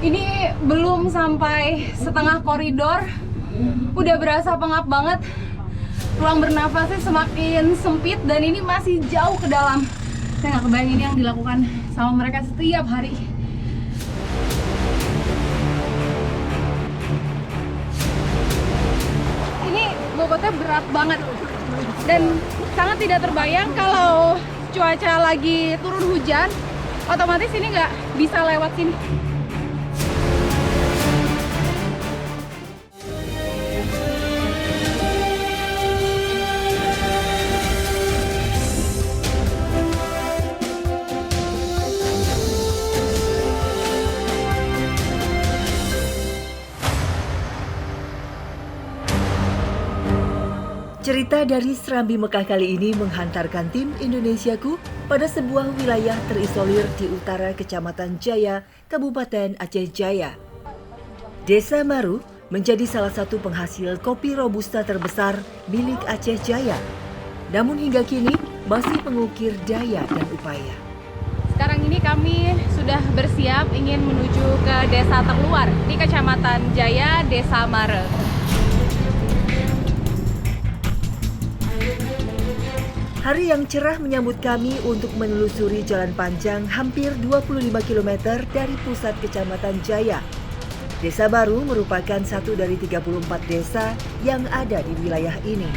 Ini belum sampai setengah koridor, udah berasa pengap banget. Ruang bernafasnya semakin sempit dan ini masih jauh ke dalam. Saya nggak kebayang ini yang dilakukan sama mereka setiap hari. Ini bobotnya berat banget dan sangat tidak terbayang kalau cuaca lagi turun hujan, otomatis ini nggak bisa lewat sini. Cerita dari Serambi Mekah kali ini menghantarkan tim Indonesiaku pada sebuah wilayah terisolir di utara Kecamatan Jaya, Kabupaten Aceh Jaya. Desa Maru menjadi salah satu penghasil kopi robusta terbesar milik Aceh Jaya. Namun hingga kini masih mengukir daya dan upaya. Sekarang ini kami sudah bersiap ingin menuju ke desa terluar di Kecamatan Jaya, Desa Mare. Hari yang cerah menyambut kami untuk menelusuri jalan panjang hampir 25 km dari pusat Kecamatan Jaya. Desa Baru merupakan satu dari 34 desa yang ada di wilayah ini.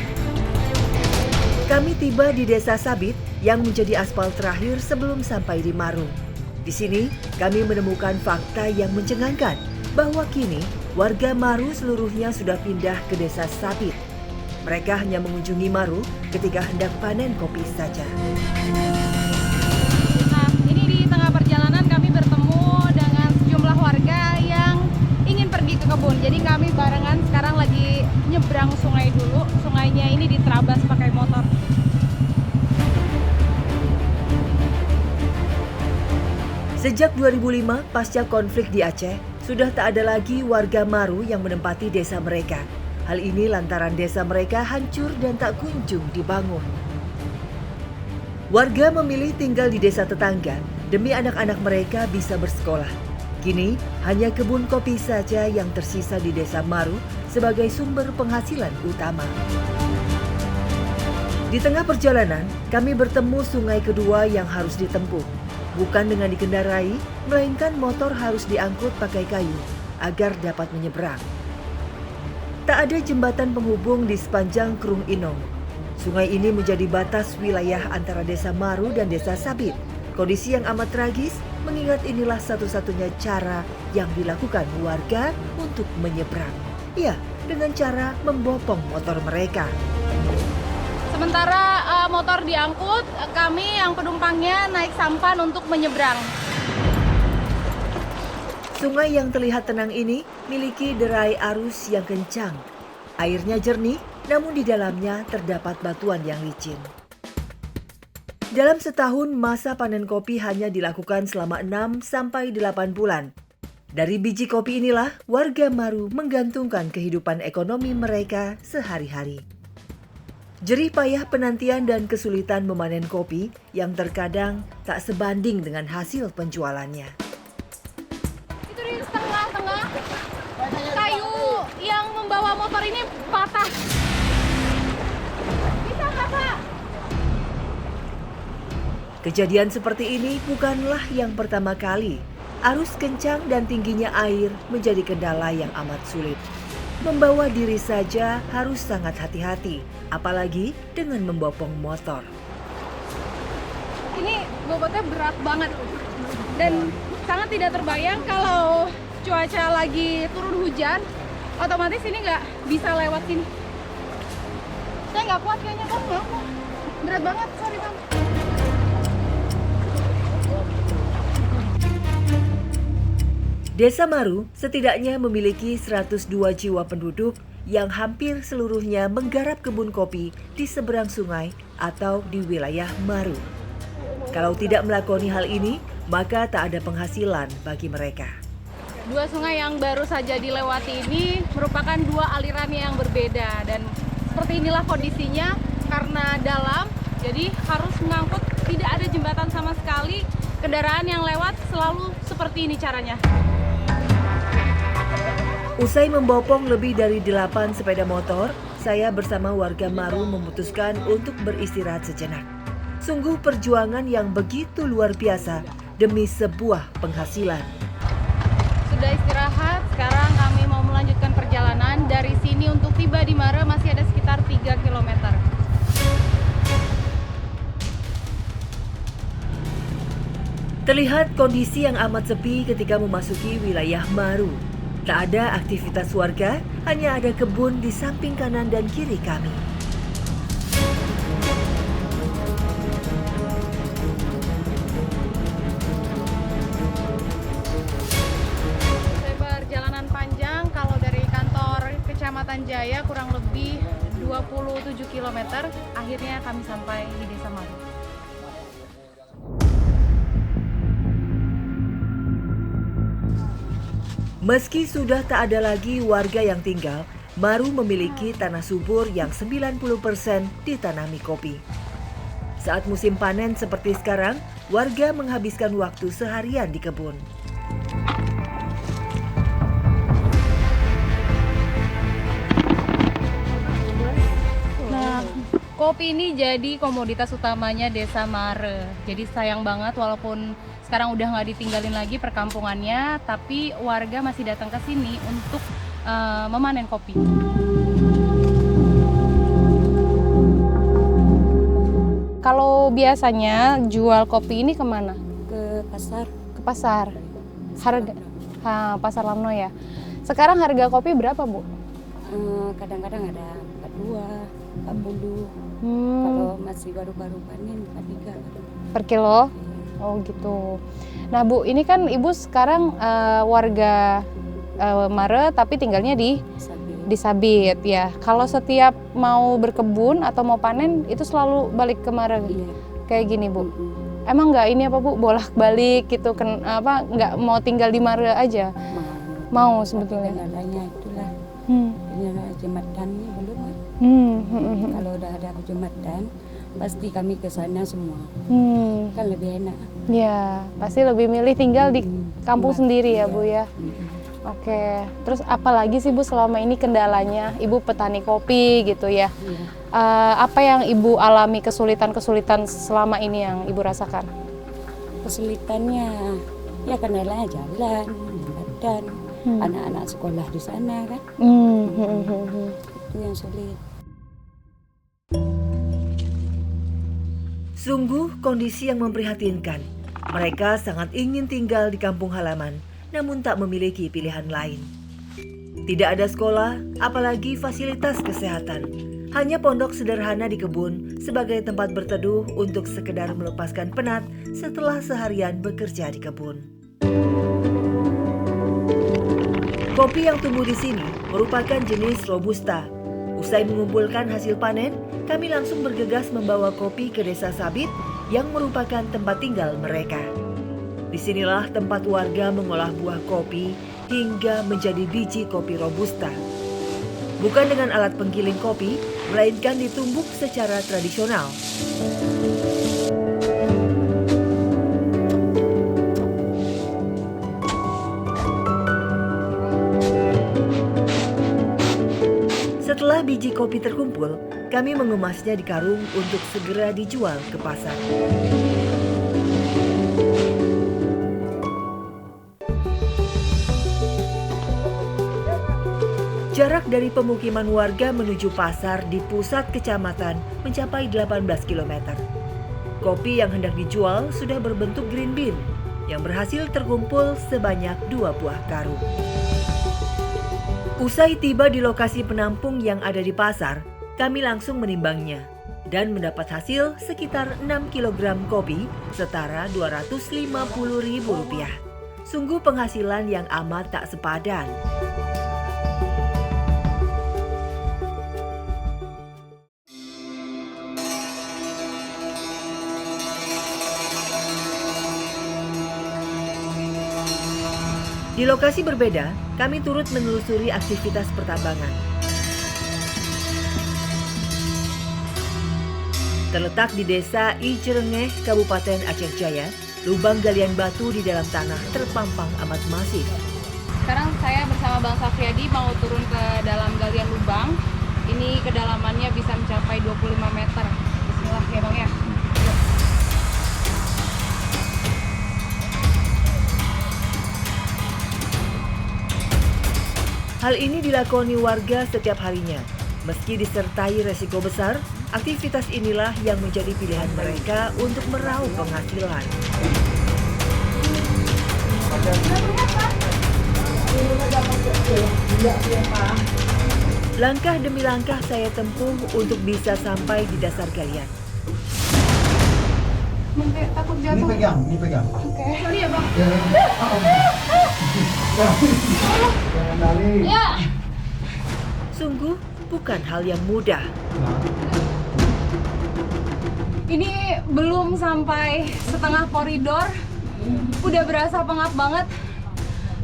Kami tiba di Desa Sabit yang menjadi aspal terakhir sebelum sampai di Maru. Di sini kami menemukan fakta yang mencengangkan bahwa kini warga Maru seluruhnya sudah pindah ke Desa Sabit. Mereka hanya mengunjungi Maru ketika hendak panen kopi saja. Nah, ini di tengah perjalanan kami bertemu dengan sejumlah warga yang ingin pergi ke kebun. Jadi kami barengan sekarang lagi nyebrang sungai dulu. Sungainya ini diterabas pakai motor. Sejak 2005, pasca konflik di Aceh, sudah tak ada lagi warga Maru yang menempati desa mereka. Hal ini lantaran desa mereka hancur dan tak kunjung dibangun. Warga memilih tinggal di desa tetangga demi anak-anak mereka bisa bersekolah. Kini hanya kebun kopi saja yang tersisa di Desa Maru sebagai sumber penghasilan utama. Di tengah perjalanan, kami bertemu sungai kedua yang harus ditempuh. Bukan dengan dikendarai, melainkan motor harus diangkut pakai kayu agar dapat menyeberang. Tak ada jembatan penghubung di sepanjang Krung Inong. Sungai ini menjadi batas wilayah antara Desa Maru dan Desa Sabit. Kondisi yang amat tragis mengingat inilah satu-satunya cara yang dilakukan warga untuk menyeberang. Ya, dengan cara membopong motor mereka. Sementara motor diangkut, kami yang penumpangnya naik sampan untuk menyeberang. Sungai yang terlihat tenang ini miliki derai arus yang kencang. Airnya jernih, namun di dalamnya terdapat batuan yang licin. Dalam setahun, masa panen kopi hanya dilakukan selama 6-8 bulan. Dari biji kopi inilah warga Maru menggantungkan kehidupan ekonomi mereka sehari-hari. Jerih payah penantian dan kesulitan memanen kopi yang terkadang tak sebanding dengan hasil penjualannya. Itu di tengah-tengah kayu yang membawa motor ini patah. Bisa nggak, Pak? Kejadian seperti ini bukanlah yang pertama kali. Arus kencang dan tingginya air menjadi kendala yang amat sulit. Membawa diri saja harus sangat hati-hati, apalagi dengan membopong motor. Ini bobotnya berat banget dan sangat tidak terbayang kalau cuaca lagi turun hujan, otomatis ini nggak bisa lewat sini. Saya nggak kuat kayaknya, Bang. Nggak kuat. Berat banget, sorry Bang. Desa Maru setidaknya memiliki 102 jiwa penduduk yang hampir seluruhnya menggarap kebun kopi di seberang sungai atau di wilayah Maru. Kalau tidak melakoni hal ini, maka tak ada penghasilan bagi mereka. Dua sungai yang baru saja dilewati ini merupakan dua aliran yang berbeda dan seperti inilah kondisinya karena dalam, jadi harus mengangkut, tidak ada jembatan sama sekali. Kendaraan yang lewat selalu seperti ini caranya. Usai membopong lebih dari 8 sepeda motor, saya bersama warga Maru memutuskan untuk beristirahat sejenak. Sungguh perjuangan yang begitu luar biasa demi sebuah penghasilan. Sudah istirahat, sekarang kami mau melanjutkan perjalanan. Dari sini untuk tiba di Mare masih ada sekitar 3 km. Terlihat kondisi yang amat sepi ketika memasuki wilayah Maru. Tak ada aktivitas warga, hanya ada kebun di samping kanan dan kiri kami. Perjalanan panjang, kalau dari kantor Kecamatan Jaya kurang lebih 27 km. Akhirnya kami sampai di Desa Maru. Meski sudah tak ada lagi warga yang tinggal, Maru memiliki tanah subur yang 90% ditanami kopi. Saat musim panen seperti sekarang, warga menghabiskan waktu seharian di kebun. Nah, kopi ini jadi komoditas utamanya Desa Mare. Jadi sayang banget walaupun sekarang udah nggak ditinggalin lagi perkampungannya, tapi warga masih datang ke sini untuk memanen kopi. Kalau biasanya jual kopi ini kemana? Ke pasar. Ke pasar. Harga pasar Lamno ya. Sekarang harga kopi berapa, Bu? Kadang-kadang ada 42, 40. Kalau masih baru-baru panen 43. Per kilo? Oh gitu. Nah Bu, ini kan Ibu sekarang warga Mare tapi tinggalnya di Sabit ya. Kalau setiap mau berkebun atau mau panen itu selalu balik ke Mare. Iya. Kayak gini Bu. Emang nggak ini apa Bu, bolak-balik gitu nggak mau tinggal di Mare aja? Mau sebetulnya. Kendalanya itulah. Kendala jembatannya belum. Kalau udah ada jembatan pasti kami ke sana semua. Kan lebih enak. Ya, pasti lebih milih tinggal di kampung sendiri ya, Bu ya. Oke. Terus apa lagi sih Bu selama ini kendalanya? Ibu petani kopi gitu ya. Apa yang Ibu alami kesulitan-kesulitan selama ini yang Ibu rasakan? Kesulitannya ya kendalanya jalan, jembatan, anak-anak sekolah di sana kan. Itu yang sulit. Sungguh kondisi yang memprihatinkan. Mereka sangat ingin tinggal di kampung halaman, namun tak memiliki pilihan lain. Tidak ada sekolah, apalagi fasilitas kesehatan. Hanya pondok sederhana di kebun sebagai tempat berteduh untuk sekedar melepaskan penat setelah seharian bekerja di kebun. Kopi yang tumbuh di sini merupakan jenis Robusta. Usai mengumpulkan hasil panen, kami langsung bergegas membawa kopi ke Desa Sabit yang merupakan tempat tinggal mereka. Disinilah tempat warga mengolah buah kopi hingga menjadi biji kopi Robusta. Bukan dengan alat penggiling kopi, melainkan ditumbuk secara tradisional. Setelah biji kopi terkumpul, kami mengemasnya di karung untuk segera dijual ke pasar. Jarak dari pemukiman warga menuju pasar di pusat kecamatan mencapai 18 km. Kopi yang hendak dijual sudah berbentuk green bean yang berhasil terkumpul sebanyak 2 buah karung. Usai tiba di lokasi penampung yang ada di pasar, kami langsung menimbangnya dan mendapat hasil sekitar 6 kg kopi setara Rp250.000. Sungguh penghasilan yang amat tak sepadan. Di lokasi berbeda, kami turut menelusuri aktivitas pertambangan. Terletak di Desa Ijerengeh, Kabupaten Aceh Jaya, lubang galian batu di dalam tanah terpampang amat masif. Sekarang saya bersama Bang Safriadi mau turun ke dalam galian lubang. Ini kedalamannya bisa mencapai 25 meter. Bismillah ya Bang ya. Yuk. Hal ini dilakoni warga setiap harinya. Meski disertai resiko besar, aktivitas inilah yang menjadi pilihan mereka untuk meraup penghasilan. Langkah demi langkah saya tempuh untuk bisa sampai di dasar galian. Mungkin takut jatuh. Ini pegang. Oke. Sorry ya Bang. Jangan lari. Ya. Sungguh bukan hal yang mudah. Ini belum sampai setengah koridor, udah berasa pengap banget.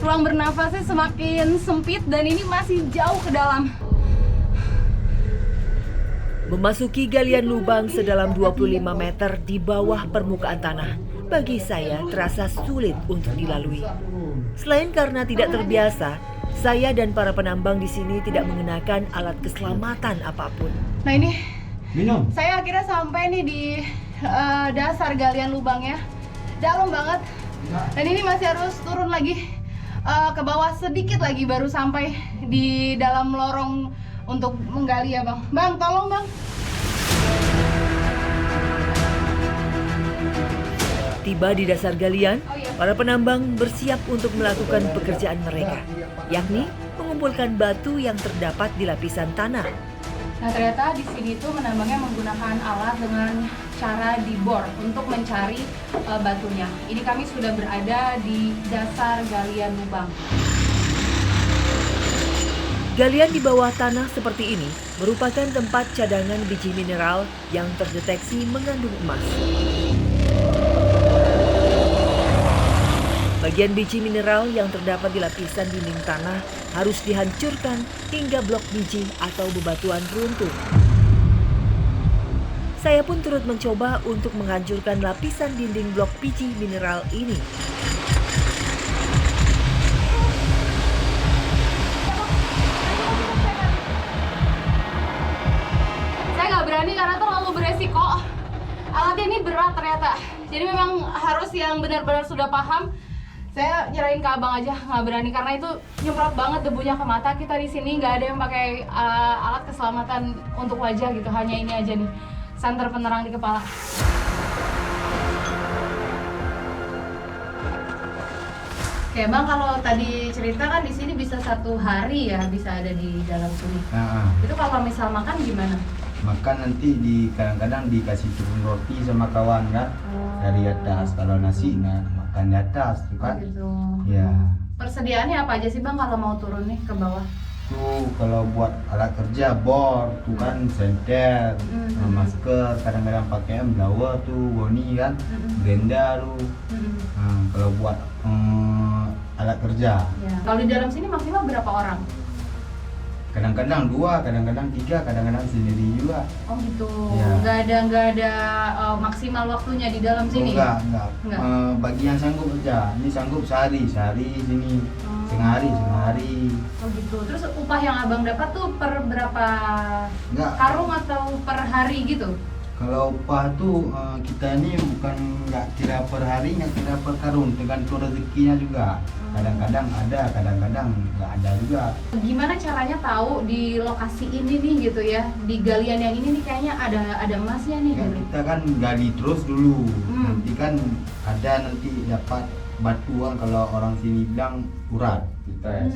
Ruang bernafasnya semakin sempit dan ini masih jauh ke dalam. Memasuki galian lubang sedalam 25 meter di bawah permukaan tanah, bagi saya terasa sulit untuk dilalui. Selain karena tidak terbiasa, saya dan para penambang di sini tidak mengenakan alat keselamatan apapun. Nah ini, Minum. saya akhirnya sampai nih di dasar galian lubangnya. Dalam banget. Dan ini masih harus turun lagi ke bawah sedikit lagi baru sampai di dalam lorong untuk menggali ya Bang. Bang, tolong Bang. Tiba di dasar galian, para penambang bersiap untuk melakukan pekerjaan mereka, yakni mengumpulkan batu yang terdapat di lapisan tanah. Nah ternyata di sini tuh menambangnya menggunakan alat dengan cara dibor untuk mencari batunya. Ini kami sudah berada di dasar galian lubang. Galian di bawah tanah seperti ini merupakan tempat cadangan biji mineral yang terdeteksi mengandung emas. Bagian biji mineral yang terdapat di lapisan dinding tanah harus dihancurkan hingga blok biji atau bebatuan runtuh. Saya pun turut mencoba untuk menghancurkan lapisan dinding blok biji mineral ini. Saya nggak berani karena terlalu beresiko. Alatnya ini berat ternyata. Jadi memang harus yang benar-benar sudah paham. Saya nyerahin ke abang aja, nggak berani karena itu nyemprot banget debunya ke mata. Kita di sini nggak ada yang pakai alat keselamatan untuk wajah gitu, hanya ini aja nih, santer penerang di kepala. Oke Bang, kalau tadi cerita kan di sini bisa 1 hari ya bisa ada di dalam sini. Itu kalau misal makan gimana? Makan nanti kadang-kadang dikasih turun roti sama kawan kan dari atas. Kalau nasi makan di atas tuh kan. Gitu. Ya. Persediaannya apa aja sih Bang kalau mau turun nih ke bawah? Tuh kalau buat alat kerja bor tuh kan senter, masker, kadang-kadang pakai blower tuh, goni kan, blender tuh. Kalau buat alat kerja. Ya. Kalau di dalam sini maksimal berapa orang? Kadang-kadang 2, kadang-kadang 3, kadang-kadang sendiri juga. Oh gitu. Ya. Nggak ada maksimal waktunya di dalam sini. Enggak. Enggak. Bagi yang sanggup aja. Ini sanggup sehari sini. Setengah hari. Oh gitu. Terus upah yang abang dapat tuh per berapa Enggak. karung atau per hari gitu? Kalau upah tuh kita ini bukan nggak kira per hari, nggak kira per karung, tergantung rezekinya juga. Kadang-kadang ada, kadang-kadang nggak ada juga. Gimana caranya tahu di lokasi ini nih gitu ya, di galian yang ini nih kayaknya ada emasnya nih Ya, gitu. kita kan gali terus dulu, nanti kan ada dapat batuan, kalau orang sini bilang urat, dites.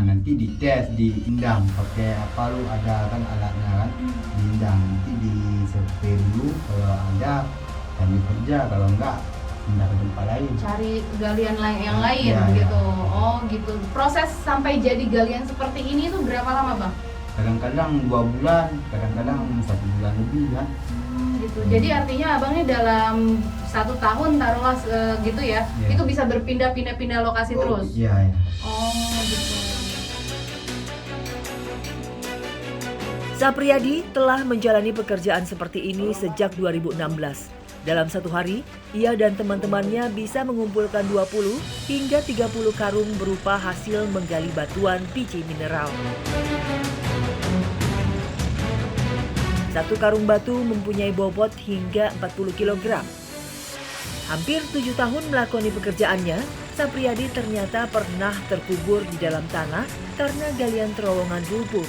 Nanti dites, diindang pakai apa lu, ada kan alatnya kan, diindang, nanti disurvei dulu, kalau ada kami kerja, kalau enggak pindah ke tempat lain. Cari galian yang lain Ya, gitu. ya. Oh gitu. Proses sampai jadi galian seperti ini tuh berapa lama Bang? Kadang-kadang 2 bulan, kadang-kadang 1 bulan lebih kan. Gitu. Jadi artinya abangnya dalam 1 tahun taruhlah gitu ya, itu bisa berpindah-pindah lokasi terus. Iya. Oh gitu. Safriadi telah menjalani pekerjaan seperti ini sejak 2016. Dalam satu hari, ia dan teman-temannya bisa mengumpulkan 20 hingga 30 karung berupa hasil menggali batuan biji mineral. Satu karung batu mempunyai bobot hingga 40 kg. Hampir 7 tahun melakoni pekerjaannya, Sapriyadi ternyata pernah terkubur di dalam tanah karena galian terowongan rubuh.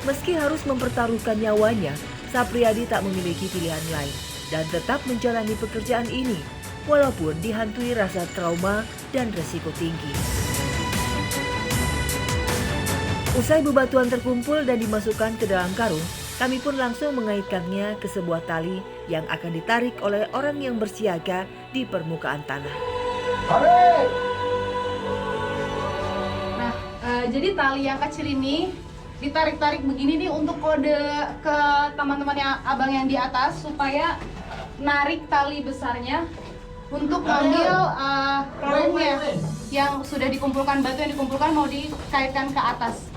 Meski harus mempertaruhkan nyawanya, Sapriyadi tak memiliki pilihan lain dan tetap menjalani pekerjaan ini, walaupun dihantui rasa trauma dan resiko tinggi. Usai bebatuan terkumpul dan dimasukkan ke dalam karung, kami pun langsung mengaitkannya ke sebuah tali yang akan ditarik oleh orang yang bersiaga di permukaan tanah. Nah, jadi tali yang kecil ini ditarik-tarik begini nih untuk kode ke teman-temannya abang yang di atas supaya narik tali besarnya untuk ngambil karungnya yang sudah dikumpulkan, batu yang dikumpulkan mau dikaitkan ke atas.